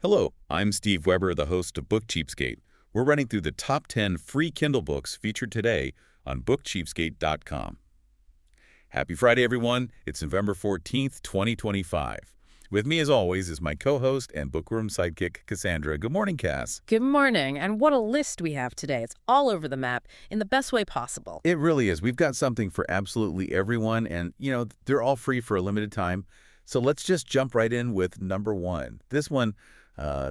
Hello, I'm Steve Weber, the host of Book Cheapskate. We're running through the top 10 free Kindle books featured today on bookcheapskate.com. Happy Friday, everyone. It's November 14th, 2025. With me, as always, is my co-host and bookworm sidekick, Cassandra. Good morning, Cass. Good morning, and what a list we have today. It's all over the map in the best way possible. It really is. We've got something for absolutely everyone, and, they're all free for a limited time. So let's just jump right in with number one. This one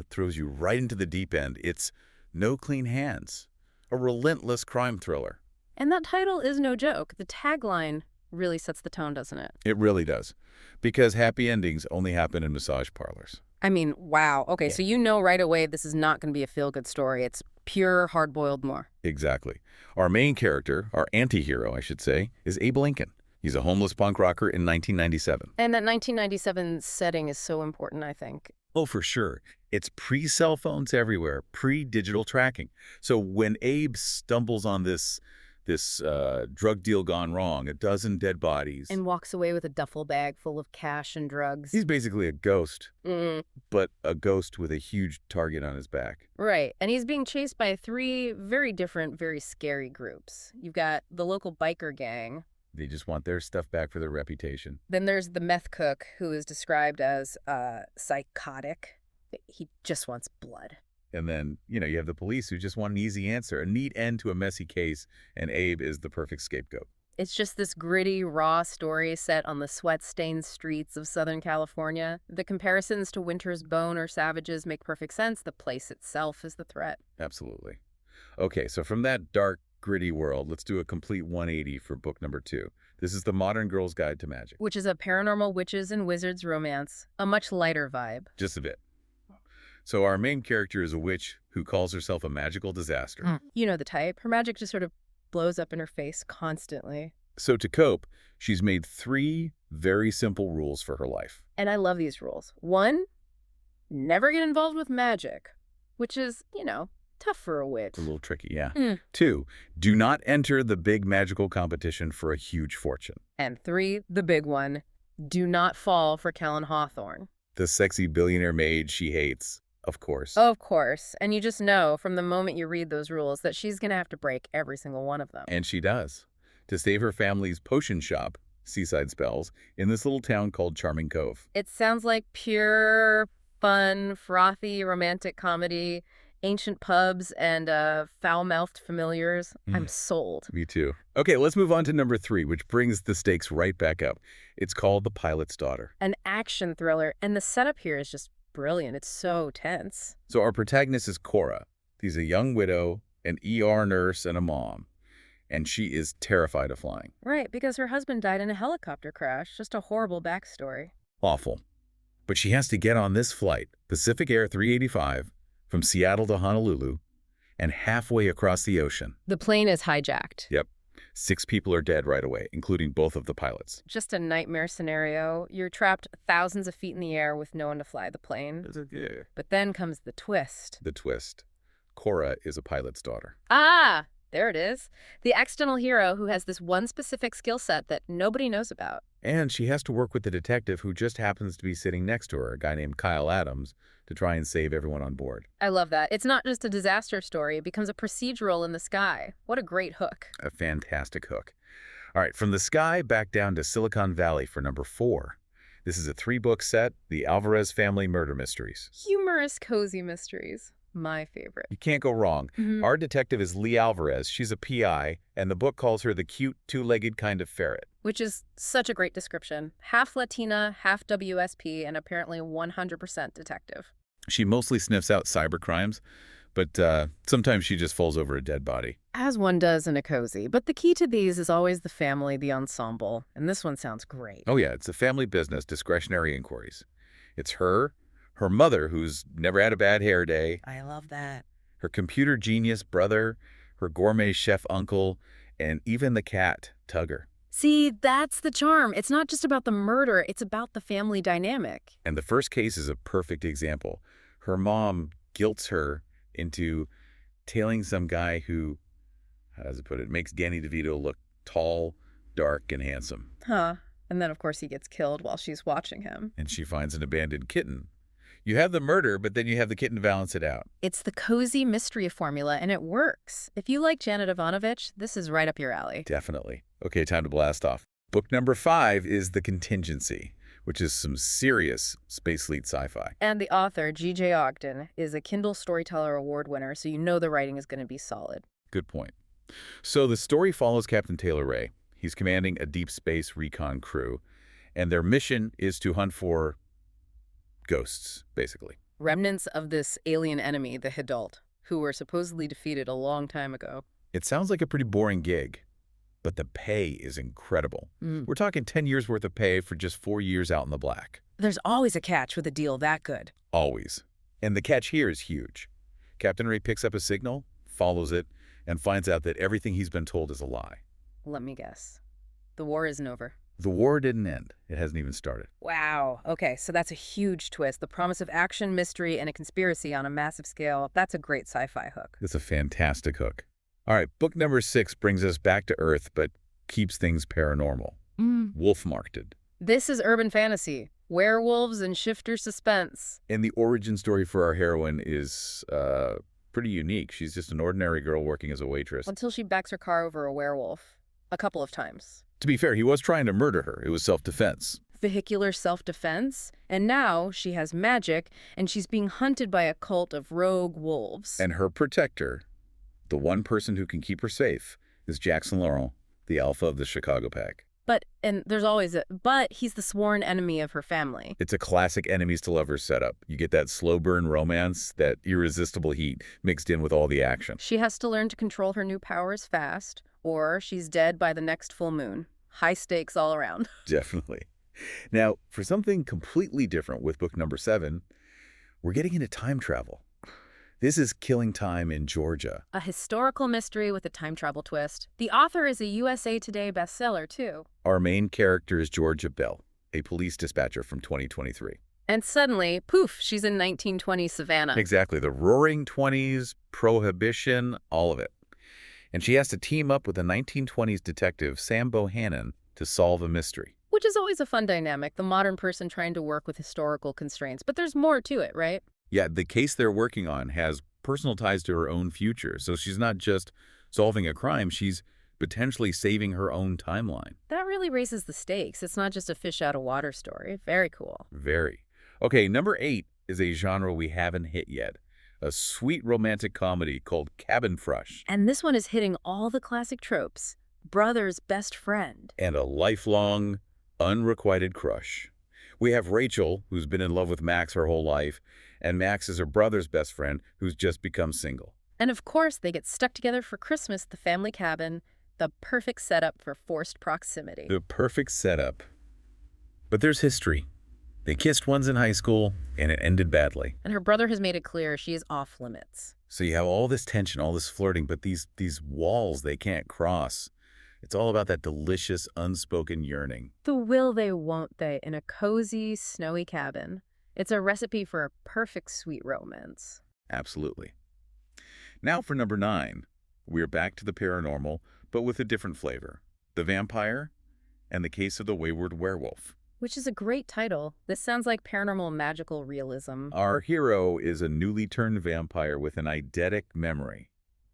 throws you right into the deep end. It's No Clean Hands, a relentless crime thriller. And that title is no joke. The tagline really sets the tone, doesn't it? It really does, because happy endings only happen in massage parlors. I mean, wow. Okay, Yeah. so you know right away this is not going to be a feel-good story. It's pure hard-boiled more. Exactly. Our main character, our anti-hero, I should say, is Abe Lincoln. He's a homeless punk rocker in 1997. And that 1997 setting is so important, I think. Oh, for sure. It's pre-cell phones everywhere, pre-digital tracking. So when Abe stumbles on this drug deal gone wrong, a dozen dead bodies. And walks away with a duffel bag full of cash and drugs. He's basically a ghost, Mm. but a ghost with a huge target on his back. Right, and he's being chased by three very different, very scary groups. You've got the local biker gang. They just want their stuff back for their reputation. Then there's the meth cook, who is described as psychotic. He just wants blood. And then, you have the police who just want an easy answer, a neat end to a messy case, and Abe is the perfect scapegoat. It's just this gritty, raw story set on the sweat-stained streets of Southern California. The comparisons to Winter's Bone or Savages make perfect sense. The place itself is the threat. Absolutely. Okay, so from that dark, gritty world, let's do a complete 180 for book number 2. This is The Modern Girl's Guide to Magic. Which is a paranormal witches and wizards romance, a much lighter vibe. Just a bit. So our main character is a witch who calls herself a magical disaster. You know the type. Her magic just sort of blows up in her face constantly. So to cope, she's made 3 very simple rules for her life. And I love these rules. 1, never get involved with magic, which is, tough for a witch. A little tricky, yeah. 2, do not enter the big magical competition for a huge fortune. And 3, the big one, do not fall for Kellen Hawthorne. The sexy billionaire maid she hates, of course. Of course. And you just know from the moment you read those rules that she's going to have to break every single one of them. And she does. To save her family's potion shop, Seaside Spells, in this little town called Charming Cove. It sounds like pure, fun, frothy, romantic comedy, ancient pubs, and foul-mouthed familiars. I'm sold. Me too. Okay, let's move on to number 3, which brings the stakes right back up. It's called The Pilot's Daughter. An action thriller, and the setup here is just brilliant. It's so tense. So our protagonist is Cora. She's a young widow, an ER nurse, and a mom. And she is terrified of flying. Right, because her husband died in a helicopter crash. Just a horrible backstory. Awful. But she has to get on this flight, Pacific Air 385, from Seattle to Honolulu, and halfway across the ocean. The plane is hijacked. Yep. 6 people are dead right away, including both of the pilots. Just a nightmare scenario. You're trapped thousands of feet in the air with no one to fly the plane. But then comes the twist. The twist. Cora is a pilot's daughter. Ah, there it is. The accidental hero who has this one specific skill set that nobody knows about. And she has to work with the detective who just happens to be sitting next to her, a guy named Kyle Adams, to try and save everyone on board. I love that. It's not just a disaster story. It becomes a procedural in the sky. What a great hook. A fantastic hook. All right, from the sky back down to Silicon Valley for number 4. This is a 3-book set, The Alvarez Family Murder Mysteries. Humorous, cozy mysteries. My favorite. You can't go wrong. Our detective is Lee Alvarez. She's a PI, and the book calls her the cute, 2-legged kind of ferret. Which is such a great description. Half Latina, half WSP, and apparently 100% detective. She mostly sniffs out cybercrimes, but sometimes she just falls over a dead body. As one does in a cozy. But the key to these is always the family, the ensemble. And this one sounds great. Oh yeah, it's a family business, discretionary inquiries. It's her mother who's never had a bad hair day, I love that. her computer genius brother, her gourmet chef uncle, and even the cat, Tugger. See, that's the charm. It's not just about the murder, it's about the family dynamic. And the first case is a perfect example. Her mom guilts her into tailing some guy who, how does it put it, makes Danny DeVito look tall, dark, and handsome. Huh. And then, of course, he gets killed while she's watching him. And she finds an abandoned kitten. You have the murder, but then you have the kitten to balance it out. It's the cozy mystery formula, and it works. If you like Janet Ivanovich, this is right up your alley. Definitely. Okay, time to blast off. Book number 5 is The Contingency, which is some serious space fleet sci-fi. And the author, G.J. Ogden, is a Kindle Storyteller Award winner, so you know the writing is going to be solid. Good point. So the story follows Captain Taylor Ray. He's commanding a deep space recon crew, and their mission is to hunt for ghosts, basically. Remnants of this alien enemy, the Hidalt, who were supposedly defeated a long time ago. It sounds like a pretty boring gig, but the pay is incredible. We're talking 10 years worth of pay for just 4 years out in the black. There's always a catch with a deal that good. Always. And the catch here is huge. Captain Ray picks up a signal, follows it, and finds out that everything he's been told is a lie. Let me guess. The war isn't over. The war didn't end. It hasn't even started. Wow. Okay, so that's a huge twist. The promise of action, mystery, and a conspiracy on a massive scale. That's a great sci-fi hook. It's a fantastic hook. All right, book number 6 brings us back to Earth, but keeps things paranormal. Wolf-marked. This is urban fantasy. Werewolves and shifter suspense. And the origin story for our heroine is pretty unique. She's just an ordinary girl working as a waitress. Until she backs her car over a werewolf. A couple of times. To be fair, he was trying to murder her. It was self-defense. Vehicular self-defense. And now she has magic, and she's being hunted by a cult of rogue wolves. And her protector, the one person who can keep her safe, is Jackson Laurel, the alpha of the Chicago Pack. And there's always but he's the sworn enemy of her family. It's a classic enemies to lovers setup. You get that slow burn romance, that irresistible heat mixed in with all the action. She has to learn to control her new powers fast, or she's dead by the next full moon. High stakes all around. Definitely. Now, for something completely different with book number 7, we're getting into time travel. This is Killing Time in Georgia. A historical mystery with a time travel twist. The author is a USA Today bestseller, too. Our main character is Georgia Bell, a police dispatcher from 2023. And suddenly, poof, she's in 1920 Savannah. Exactly. The roaring 20s, prohibition, all of it. And she has to team up with a 1920s detective, Sam Bohannon, to solve a mystery. Which is always a fun dynamic, the modern person trying to work with historical constraints. But there's more to it, right? Yeah, the case they're working on has personal ties to her own future. So she's not just solving a crime, she's potentially saving her own timeline. That really raises the stakes. It's not just a fish out of water story. Very cool. Very. Okay, number 8 is a genre we haven't hit yet. A sweet romantic comedy called Cabin Fresh. And this one is hitting all the classic tropes. Brother's best friend. And a lifelong, unrequited crush. We have Rachel, who's been in love with Max her whole life, and Max is her brother's best friend, who's just become single. And of course, they get stuck together for Christmas, the family cabin, the perfect setup for forced proximity. The perfect setup. But there's history. They kissed once in high school, and it ended badly. And her brother has made it clear she is off limits. So you have all this tension, all this flirting, but these walls they can't cross. It's all about that delicious, unspoken yearning. The will they, won't they, in a cozy, snowy cabin. It's a recipe for a perfect sweet romance. Absolutely. Now for number 9. We're back to the paranormal, but with a different flavor. The Vampire and the Case of the Wayward Werewolf. Which is a great title. This sounds like paranormal magical realism. Our hero is a newly turned vampire with an eidetic memory.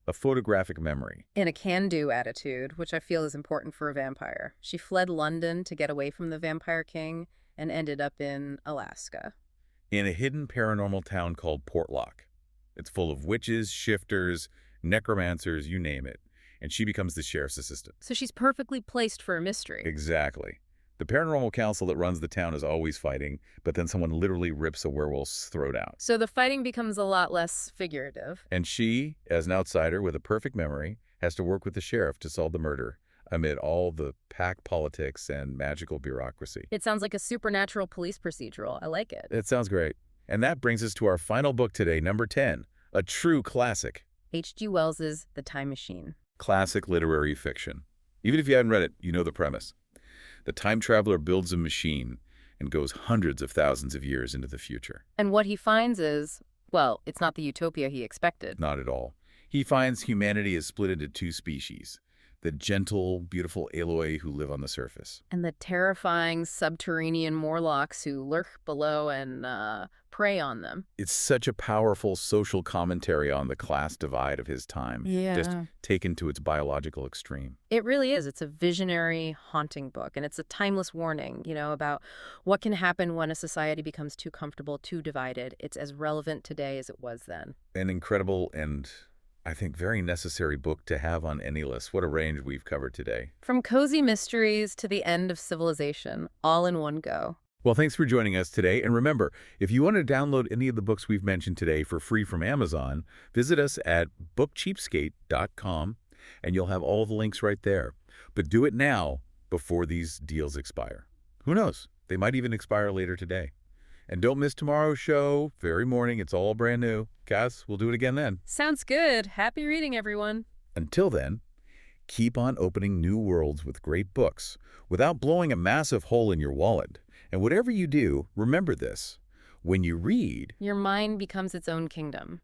A photographic memory. And a can-do attitude, which I feel is important for a vampire. She fled London to get away from the Vampire King and ended up in Alaska. In a hidden paranormal town called Portlock. It's full of witches, shifters, necromancers, you name it. And she becomes the sheriff's assistant. So she's perfectly placed for a mystery. Exactly. The paranormal council that runs the town is always fighting, but then someone literally rips a werewolf's throat out. So the fighting becomes a lot less figurative. And she, as an outsider with a perfect memory, has to work with the sheriff to solve the murder amid all the pack politics and magical bureaucracy. It sounds like a supernatural police procedural. I like it. It sounds great. And that brings us to our final book today, number 10, a true classic. H.G. Wells's The Time Machine. Classic literary fiction. Even if you haven't read it, you know the premise. The time traveler builds a machine and goes hundreds of thousands of years into the future. And what he finds is, well, it's not the utopia he expected. Not at all. He finds humanity is split into 2 species. the gentle, beautiful Aloy who live on the surface. And the terrifying subterranean Morlocks who lurk below and prey on them. It's such a powerful social commentary on the class divide of his time, just Yeah. taken to its biological extreme. It really is. It's a visionary, haunting book, and it's a timeless warning, about what can happen when a society becomes too comfortable, too divided. It's as relevant today as it was then. An incredible and, I think, very necessary book to have on any list. What a range we've covered today. From cozy mysteries to the end of civilization, all in one go. Well, thanks for joining us today. And remember, if you want to download any of the books we've mentioned today for free from Amazon, visit us at bookcheapskate.com, and you'll have all the links right there. But do it now before these deals expire. Who knows? They might even expire later today. And don't miss tomorrow's show. Very morning. It's all brand new. Cass, we'll do it again then. Sounds good. Happy reading, everyone. Until then, keep on opening new worlds with great books without blowing a massive hole in your wallet. And whatever you do, remember this. When you read, Your mind becomes its own kingdom.